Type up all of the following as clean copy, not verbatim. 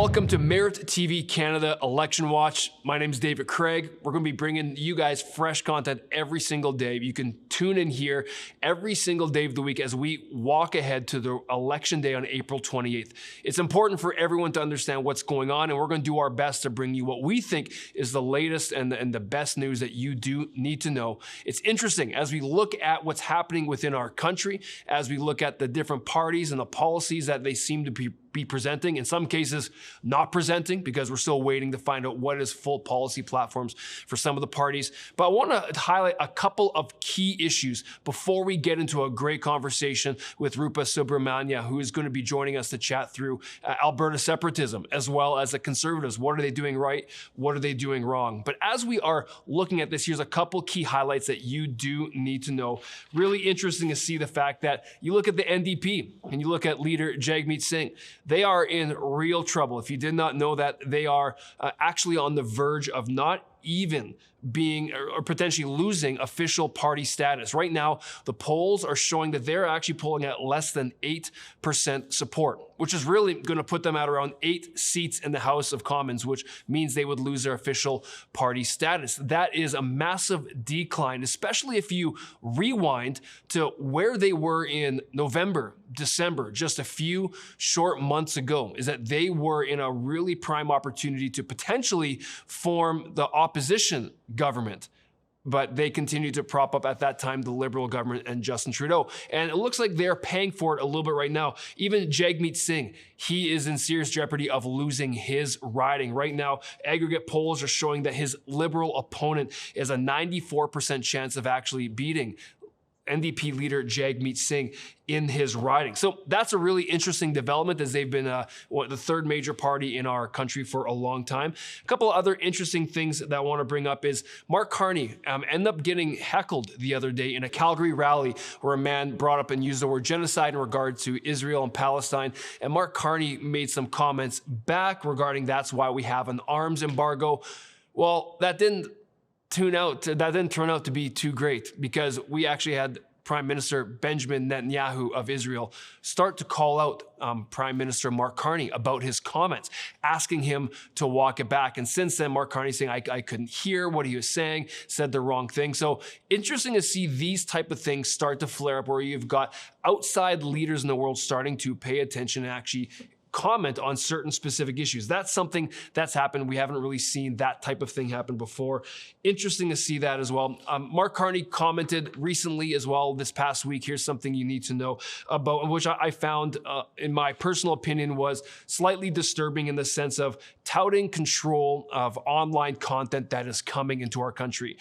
Welcome to Merit TV Canada Election Watch. My name is David Craig. We're going to be bringing you guys fresh content every single day. You can tune in here every single day of the week as we walk ahead to the election day on April 28th. It's important for everyone to understand what's going on, and we're going to do our best to bring you what we think is the latest and the best news that you do need to know. It's interesting as we look at what's happening within our country, as we look at the different parties and the policies that they seem to be presenting, in some cases not presenting, because we're still waiting to find out what is full policy platforms for some of the parties. But I want to highlight a couple of key issues before we get into a great conversation with Rupa Subramanya, who is going to be joining us to chat through Alberta separatism, as well as the Conservatives. What are they doing right? What are they doing wrong? But as we are looking at this, here's a couple key highlights that you do need to know. Really interesting to see the fact that you look at the NDP and you look at leader Jagmeet Singh. They are in real trouble. If you did not know that, they are actually on the verge of not even being or potentially losing official party status. Right now, the polls are showing that they're actually polling at less than 8% support, which is really going to put them at around 8 seats in the House of Commons, which means they would lose their official party status. That is a massive decline, especially if you rewind to where they were in November, December, just a few short months ago, is that they were in a really prime opportunity to potentially form the opposition government. But they continue to prop up at that time the Liberal government and Justin Trudeau. And it looks like they're paying for it a little bit right now. Even Jagmeet Singh, he is in serious jeopardy of losing his riding. Right now, aggregate polls are showing that his Liberal opponent is a 94% chance of actually beating NDP leader Jagmeet Singh in his riding. So that's a really interesting development, as they've been the third major party in our country for a long time. A couple of other interesting things that I want to bring up is Mark Carney ended up getting heckled the other day in a Calgary rally where a man brought up and used the word genocide in regard to Israel and Palestine. And Mark Carney made some comments back regarding that's why we have an arms embargo. Well, that didn't turn out to be too great, because we actually had Prime Minister Benjamin Netanyahu of Israel start to call out Prime Minister Mark Carney about his comments, asking him to walk it back. And since then, Mark Carney saying, I couldn't hear what he was saying, said the wrong thing. So interesting to see these type of things start to flare up, where you've got outside leaders in the world starting to pay attention and actually comment on certain specific issues. That's something that's happened. We haven't really seen that type of thing happen before. Interesting to see that as well. Mark Carney commented recently as well this past week. Here's something you need to know about, which I found, in my personal opinion, was slightly disturbing in the sense of touting control of online content that is coming into our country.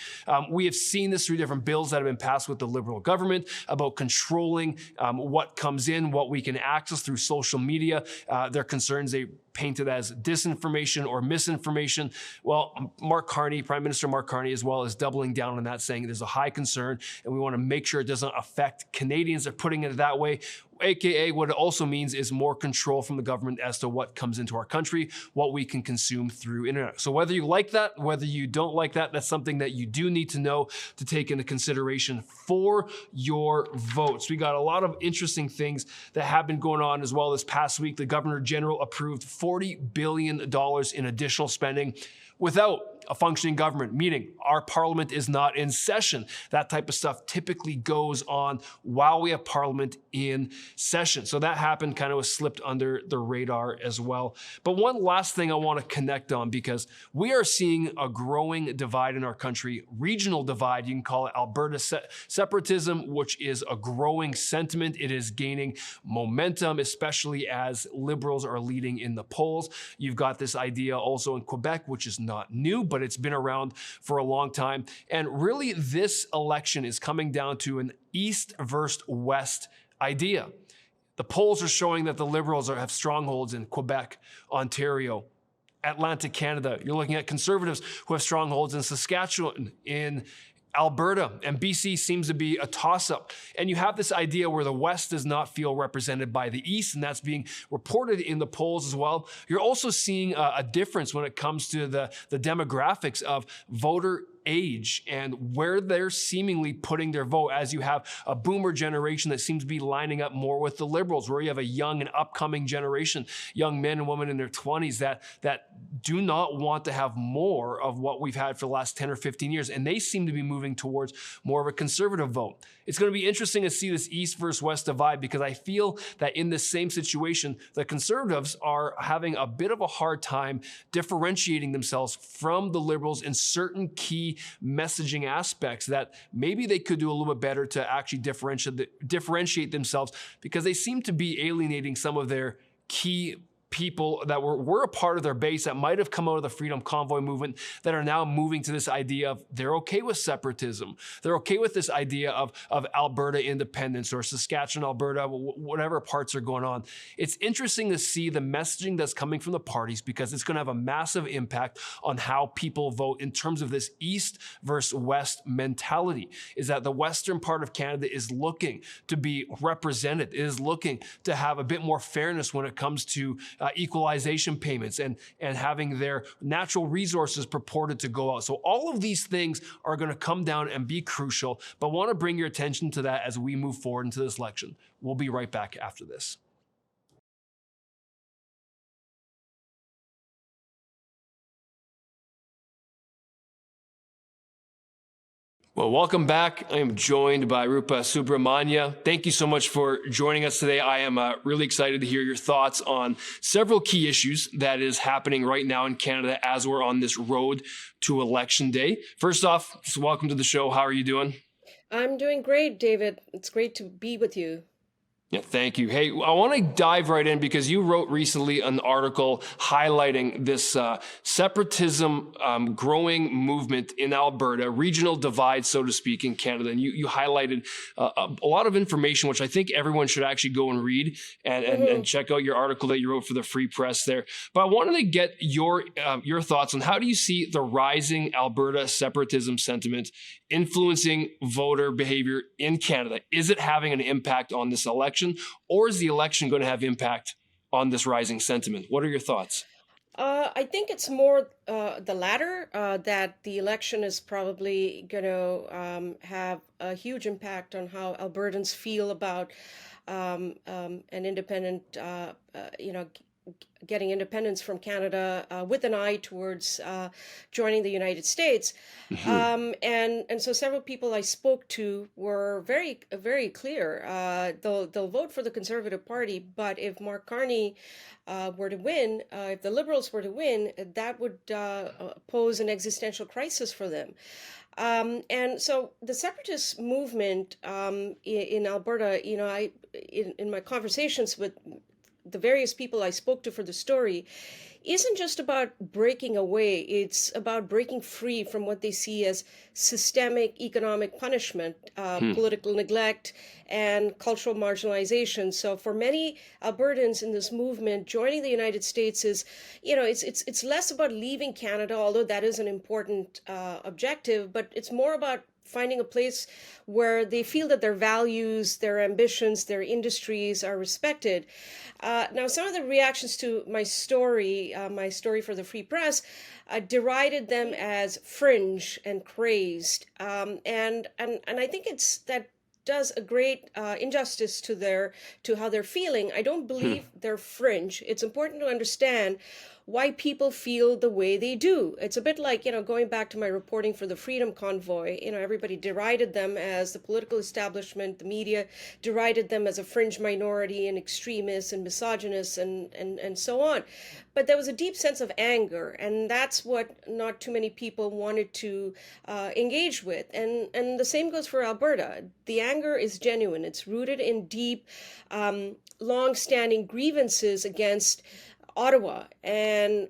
We have seen this through different bills that have been passed with the Liberal government about controlling what comes in, what we can access through social media. Their concerns they painted as disinformation or misinformation. Well, Mark Carney, Prime Minister Mark Carney, as well, is doubling down on that, saying there's a high concern and we want to make sure it doesn't affect Canadians. They're putting it that way. AKA, what it also means is more control from the government as to what comes into our country, what we can consume through internet. So whether you like that, whether you don't like that, that's something that you do need to know to take into consideration for your votes. We got a lot of interesting things that have been going on as well this past week. The Governor General approved $40 billion in additional spending without a functioning government, meaning our parliament is not in session. That type of stuff typically goes on while we have parliament in session. So that happened, kind of was slipped under the radar as well. But one last thing I want to connect on, because we are seeing a growing divide in our country, regional divide. You can call it Alberta separatism, which is a growing sentiment. It is gaining momentum, especially as Liberals are leading in the polls. You've got this idea also in Quebec, which is not new, but it's been around for a long time. And really, this election is coming down to an East versus West idea. The polls are showing that the Liberals have strongholds in Quebec, Ontario, Atlantic Canada. You're looking at Conservatives who have strongholds in Saskatchewan, in Alberta, and BC seems to be a toss-up. And you have this idea where the West does not feel represented by the East, and that's being reported in the polls as well. You're also seeing a difference when it comes to the demographics of voter age and where they're seemingly putting their vote, as you have a boomer generation that seems to be lining up more with the Liberals, where you have a young and upcoming generation, young men and women in their 20s that do not want to have more of what we've had for the last 10 or 15 years. And they seem to be moving towards more of a conservative vote. It's going to be interesting to see this East versus West divide, because I feel that in this same situation, the Conservatives are having a bit of a hard time differentiating themselves from the Liberals in certain key messaging aspects that maybe they could do a little bit better to actually differentiate themselves, because they seem to be alienating some of their key people that were a part of their base that might have come out of the Freedom Convoy movement, that are now moving to this idea of they're okay with separatism. They're okay with this idea of Alberta independence, or Saskatchewan, Alberta, whatever parts are going on. It's interesting to see the messaging that's coming from the parties, because it's going to have a massive impact on how people vote in terms of this East versus West mentality. Is that the Western part of Canada is looking to be represented, is looking to have a bit more fairness when it comes to equalization payments and having their natural resources purported to go out. So all of these things are going to come down and be crucial, but I want to bring your attention to that as we move forward into this election. We'll be right back after this. Well, welcome back. I am joined by Rupa Subramanya. Thank you so much for joining us today. I am really excited to hear your thoughts on several key issues that is happening right now in Canada as we're on this road to Election Day. First off, just welcome to the show. How are you doing? I'm doing great, David. It's great to be with you. Yeah, thank you. Hey, I want to dive right in, because you wrote recently an article highlighting this separatism growing movement in Alberta, regional divide, so to speak, in Canada. And you highlighted a lot of information, which I think everyone should actually go and read and check out your article that you wrote for the Free Press there. But I wanted to get your thoughts on how do you see the rising Alberta separatism sentiment influencing voter behavior in Canada? Is it having an impact on this election, or is the election going to have impact on this rising sentiment? What are your thoughts? I think it's more the latter, that the election is probably going to have a huge impact on how Albertans feel about an independent, getting independence from Canada, with an eye towards joining the United States. And so several people I spoke to were very clear. They'll vote for the Conservative Party, but if Mark Carney were to win, if the Liberals were to win, that would pose an existential crisis for them. And so the separatist movement in Alberta, in my conversations with the various people I spoke to for the story, isn't just about breaking away. It's about breaking free from what they see as systemic economic punishment, political neglect, and cultural marginalization. So for many Albertans in this movement, joining the United States is, it's less about leaving Canada, although that is an important objective, but it's more about finding a place where they feel that their values, their ambitions, their industries are respected. Now, some of the reactions to my story for the Free Press, derided them as fringe and crazed, and I think that does a great injustice to how they're feeling. I don't believe they're fringe. It's important to understand why people feel the way they do. It's a bit like, going back to my reporting for the Freedom Convoy, everybody derided them as the political establishment, the media derided them as a fringe minority and extremists and misogynists and so on. But there was a deep sense of anger, and that's what not too many people wanted to engage with. And the same goes for Alberta. The anger is genuine. It's rooted in deep, long-standing grievances against Ottawa and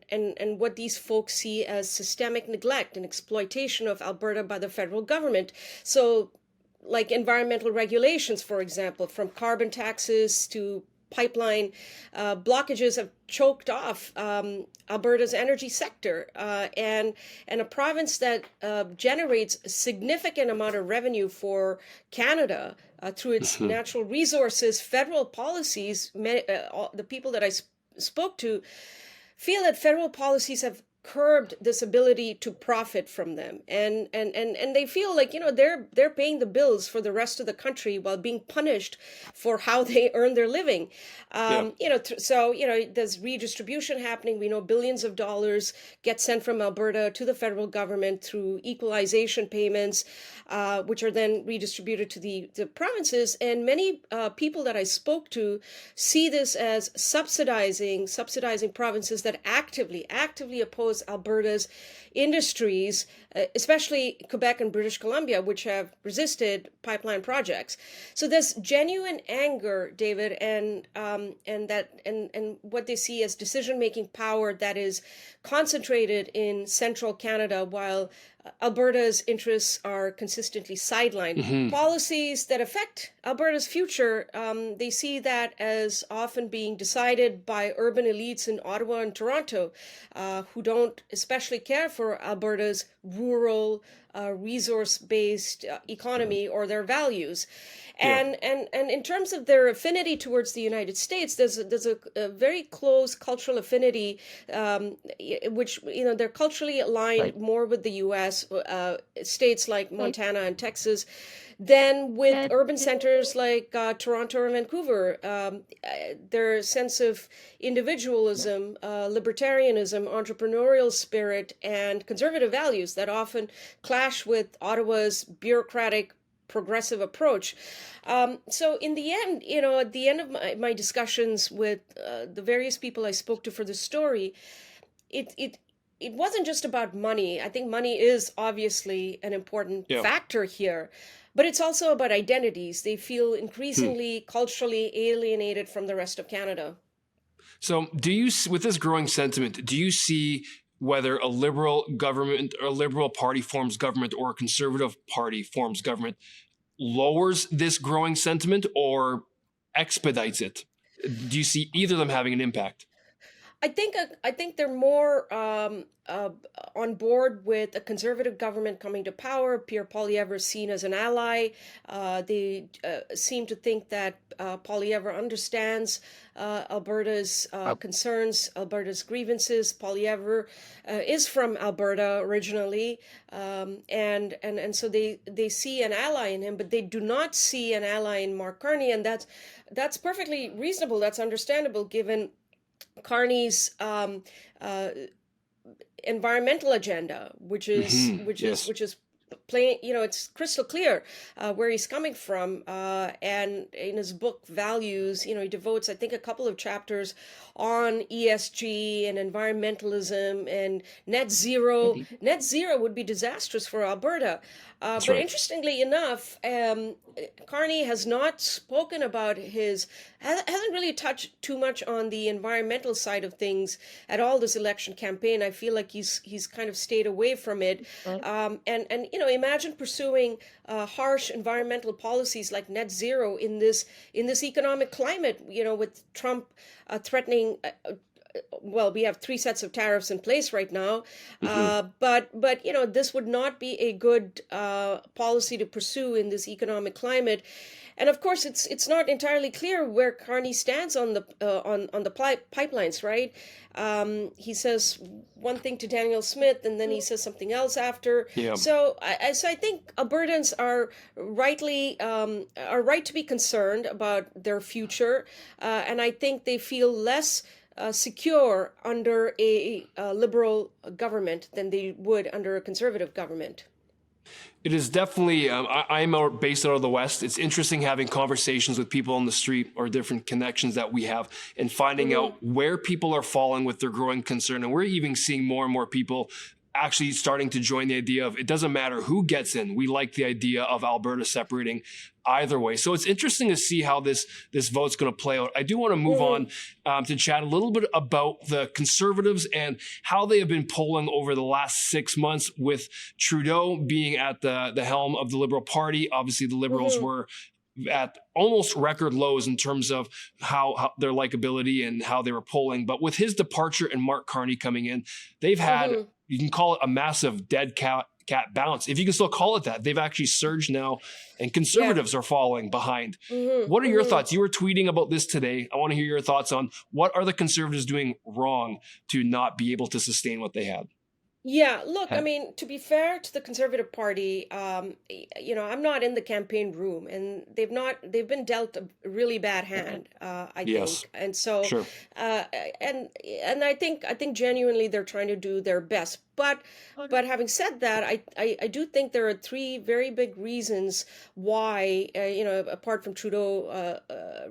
what these folks see as systemic neglect and exploitation of Alberta by the federal government. So, like environmental regulations, for example, from carbon taxes to pipeline blockages have choked off Alberta's energy sector, and a province that generates a significant amount of revenue for Canada through its natural resources. Federal policies, the people that I spoke to feel that federal policies have curbed this ability to profit from them, and they feel like, they're paying the bills for the rest of the country while being punished for how they earn their living. Yeah. There's redistribution happening. We know billions of dollars get sent from Alberta to the federal government through equalization payments, which are then redistributed to the provinces. And many people that I spoke to see this as subsidizing provinces that actively oppose Alberta's industries, especially Quebec and British Columbia, which have resisted pipeline projects. So there's genuine anger, David, and what they see as decision-making power that is concentrated in central Canada, while Alberta's interests are consistently sidelined. Policies that affect Alberta's future, they see that as often being decided by urban elites in Ottawa and Toronto, who don't especially care for Alberta's rural, resource-based economy or their values. And in terms of their affinity towards the United States, there's a very close cultural affinity, which they're culturally aligned more with the U.S. States like Montana and Texas than with urban centers like Toronto or Vancouver. Their sense of individualism, libertarianism, entrepreneurial spirit, and conservative values that often clash with Ottawa's bureaucratic progressive approach. So in the end, at the end of my discussions with the various people I spoke to for the story, it wasn't just about money. I think money is obviously an important factor here, but it's also about identities. They feel increasingly culturally alienated from the rest of Canada. So with this growing sentiment, do you see whether a Liberal government or a Liberal party forms government or a Conservative party forms government lowers this growing sentiment or expedites it? Do you see either of them having an impact? I think they're more on board with a Conservative government coming to power. Pierre Poilievre is seen as an ally. They seem to think that Poilievre understands Alberta's concerns, Alberta's grievances. Poilievre is from Alberta originally, and so they see an ally in him, but they do not see an ally in Mark Carney, and that's perfectly reasonable. That's understandable given Carney's environmental agenda, which is plain, it's crystal clear where he's coming from. And in his book Values, he devotes, I think, a couple of chapters on ESG and environmentalism and net zero. Net zero would be disastrous for Alberta. But right. Interestingly enough, Carney has not spoken about hasn't really touched too much on the environmental side of things at all this election campaign. I feel like he's kind of stayed away from it. And imagine pursuing harsh environmental policies like net zero in this economic climate, with Trump threatening. Well, we have 3 sets of tariffs in place right now, but this would not be a good policy to pursue in this economic climate. And of course, it's not entirely clear where Carney stands on the pipelines, right? He says one thing to Daniel Smith, and then he says something else after. Yeah. So I think Albertans are right to be concerned about their future, and I think they feel less secure under a Liberal government than they would under a Conservative government. It is definitely, I'm based out of the West. It's interesting having conversations with people on the street or different connections that we have and finding out where people are falling with their growing concern. And we're even seeing more and more people actually starting to join the idea of it doesn't matter who gets in. We like the idea of Alberta separating either way. So it's interesting to see how this vote's going to play out. I do want to move on to chat a little bit about the Conservatives and how they have been polling over the last 6 months with Trudeau being at the helm of the Liberal Party. Obviously, the Liberals were at almost record lows in terms of how their likability and how they were polling. But with his departure and Mark Carney coming in, they've had, you can call it a massive dead cat bounce, if you can still call it that. They've actually surged now, and Conservatives are falling behind. What are your thoughts? You were tweeting about this today. I want to hear your thoughts on what are the Conservatives doing wrong to not be able to sustain what they had? Yeah, look, I Ha- mean, to be fair to the Conservative Party, I'm not in the campaign room, and they've been dealt a really bad hand, I Yes, think, and so, sure. uh, and I think genuinely they're trying to do their best, but having said that, I do think there are three very big reasons why, apart from Trudeau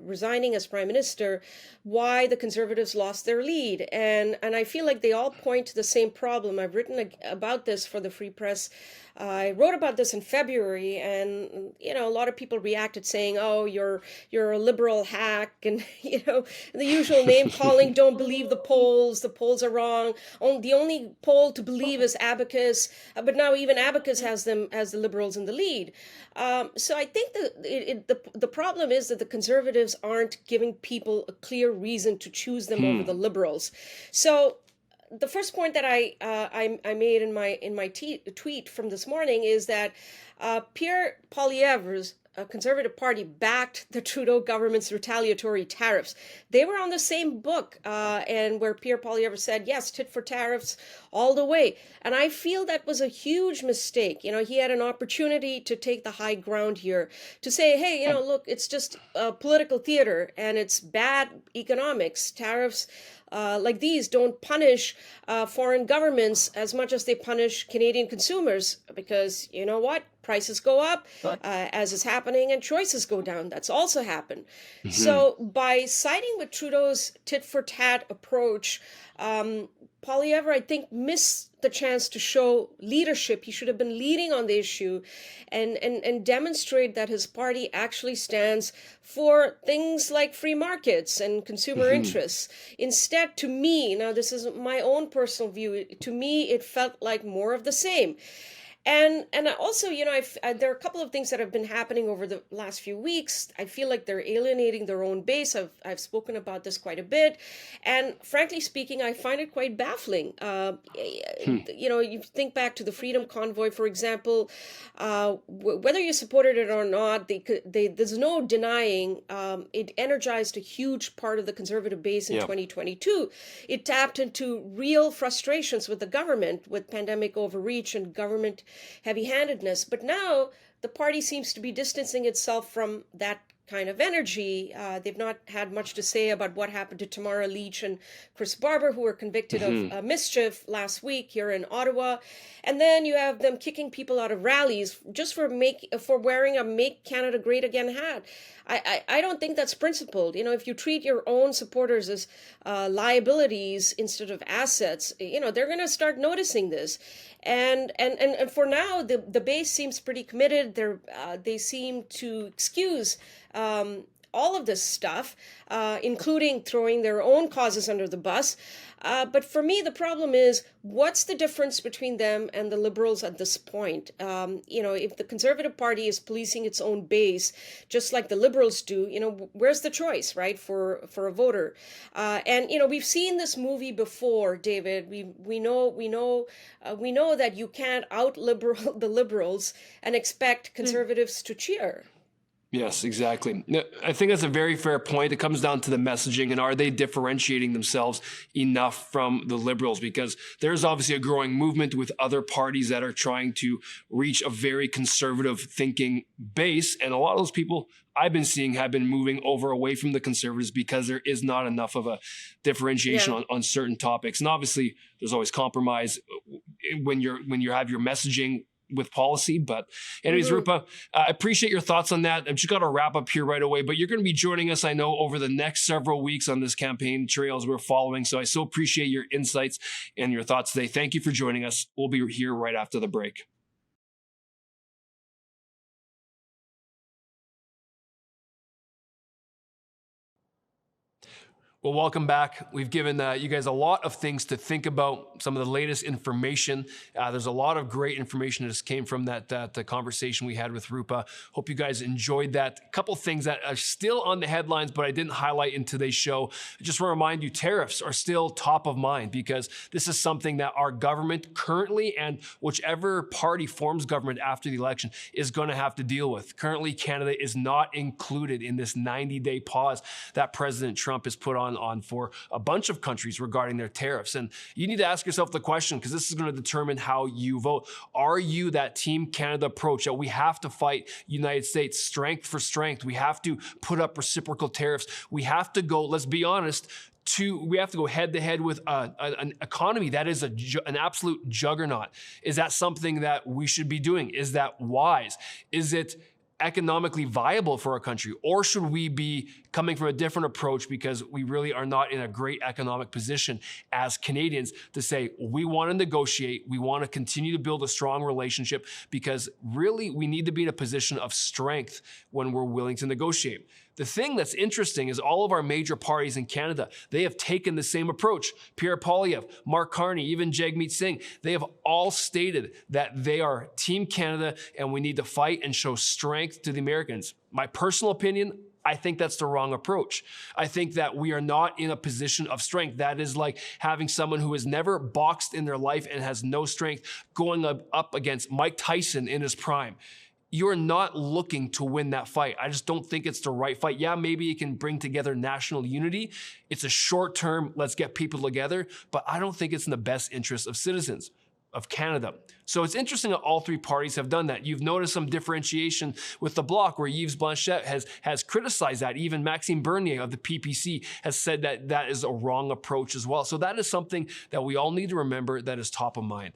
resigning as prime minister, why the Conservatives lost their lead. And I feel like they all point to the same problem. I've written about this for the Free Press. I wrote about this in February, and a lot of people reacted saying, "Oh, you're a liberal hack," and the usual name calling. Don't believe the polls. The polls are wrong. The only poll to believe is Abacus, but now even Abacus has the Liberals in the lead. So I think that the problem is that the Conservatives aren't giving people a clear reason to choose them over the Liberals. So the first point that I made in my tweet from this morning is that Pierre Poilievre's Conservative Party backed the Trudeau government's retaliatory tariffs. They were on the same book, and where Pierre Poilievre said, yes, tit for tariffs all the way. And I feel that was a huge mistake. He had an opportunity to take the high ground here, to say, hey, look, it's just political theater and it's bad economics. Tariffs like these don't punish foreign governments as much as they punish Canadian consumers, because you know what? Prices go up, as is happening, and choices go down. That's also happened. So by siding with Trudeau's tit-for-tat approach, Poilievre, I think, missed the chance to show leadership. He should have been leading on the issue and demonstrate that his party actually stands for things like free markets and consumer interests. Instead, to me, now this is my own personal view, to me, it felt like more of the same. And also, there are a couple of things that have been happening over the last few weeks. I feel like they're alienating their own base. I've spoken about this quite a bit, and frankly speaking, I find it quite baffling. You think back to the Freedom Convoy, for example. Whether you supported it or not, there's no denying it energized a huge part of the Conservative base in 2022. It tapped into real frustrations with the government, with pandemic overreach and government heavy-handedness. But now the party seems to be distancing itself from that kind of energy. They've not had much to say about what happened to Tamara Leach and Chris Barber, who were convicted of mischief last week here in Ottawa. And then you have them kicking people out of rallies just for wearing a Make Canada Great Again hat. I don't think that's principled. If you treat your own supporters as liabilities instead of assets, they're going to start noticing this. And for now, the base seems pretty committed. They seem to excuse all of this stuff, including throwing their own causes under the bus. But for me, the problem is, what's the difference between them and the Liberals at this point? If the Conservative Party is policing its own base, just like the Liberals do, where's the choice, right, for a voter? And we've seen this movie before, David. We know that you can't out-liberal the Liberals and expect Conservatives to cheer. Yes, exactly. I think that's a very fair point. It comes down to the messaging, and are they differentiating themselves enough from the Liberals? Because there's obviously a growing movement with other parties that are trying to reach a very conservative thinking base. And a lot of those people I've been seeing have been moving over away from the Conservatives because there is not enough of a differentiation on certain topics. And obviously there's always compromise when you have your messaging with policy. But anyways, Rupa, I appreciate your thoughts on that. I've just got to wrap up here right away, but you're going to be joining us, I know, over the next several weeks on this campaign trail as we're following. So I so appreciate your insights and your thoughts today. Thank you for joining us. We'll be here right after the break. Well, welcome back. We've given you guys a lot of things to think about, some of the latest information. There's a lot of great information that just came from that conversation we had with Rupa. Hope you guys enjoyed that. A couple things that are still on the headlines, but I didn't highlight in today's show. I just want to remind you, tariffs are still top of mind because this is something that our government currently, and whichever party forms government after the election, is going to have to deal with. Currently, Canada is not included in this 90-day pause that President Trump has put on on for a bunch of countries regarding their tariffs. And you need to ask yourself the question, because this is going to determine how you vote. Are you that Team Canada approach that we have to fight United States strength for strength? We have to put up reciprocal tariffs. We have to go, let's be honest, we have to go head to head with an economy that is an absolute juggernaut. Is that something that we should be doing? Is that wise? Is it economically viable for our country? Or should we be coming from a different approach because we really are not in a great economic position as Canadians to say, we want to negotiate, we want to continue to build a strong relationship, because really we need to be in a position of strength when we're willing to negotiate. The thing that's interesting is all of our major parties in Canada, they have taken the same approach. Pierre Poilievre, Mark Carney, even Jagmeet Singh, they have all stated that they are Team Canada and we need to fight and show strength to the Americans. My personal opinion, I think that's the wrong approach. I think that we are not in a position of strength. That is like having someone who has never boxed in their life and has no strength going up against Mike Tyson in his prime. You're not looking to win that fight. I just don't think it's the right fight. Yeah, maybe it can bring together national unity. It's a short term, let's get people together, but I don't think it's in the best interest of citizens of Canada. So it's interesting that all three parties have done that. You've noticed some differentiation with the Bloc, where Yves Blanchet has criticized that. Even Maxime Bernier of the PPC has said that that is a wrong approach as well. So that is something that we all need to remember that is top of mind.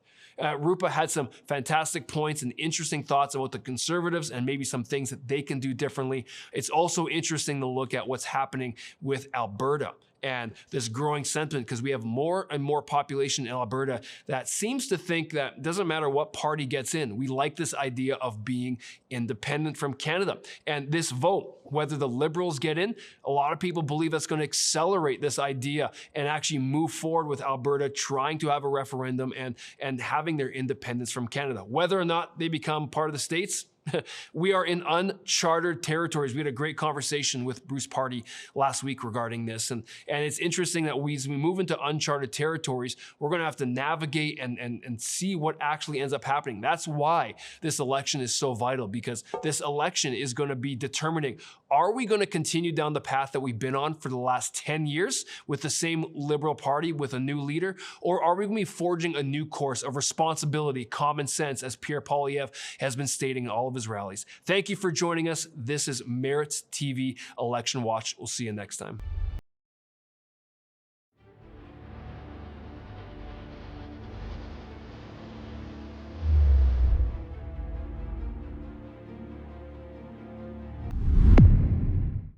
Rupa had some fantastic points and interesting thoughts about the Conservatives and maybe some things that they can do differently. It's also interesting to look at what's happening with Alberta and this growing sentiment, because we have more and more population in Alberta that seems to think that it doesn't matter what party gets in. We like this idea of being independent from Canada. And this vote, whether the Liberals get in, a lot of people believe that's going to accelerate this idea and actually move forward with Alberta trying to have a referendum and having their independence from Canada. Whether or not they become part of the states, we are in uncharted territories. We had a great conversation with Bruce Party last week regarding this. And it's interesting that as we move into uncharted territories, we're going to have to navigate and see what actually ends up happening. That's why this election is so vital, because this election is going to be determining, are we going to continue down the path that we've been on for the last 10 years with the same Liberal Party with a new leader? Or are we going to be forging a new course of responsibility, common sense, as Pierre Poilievre has been stating in all of his rallies? Thank you for joining us. This is Merritt's TV Election Watch. We'll see you next time.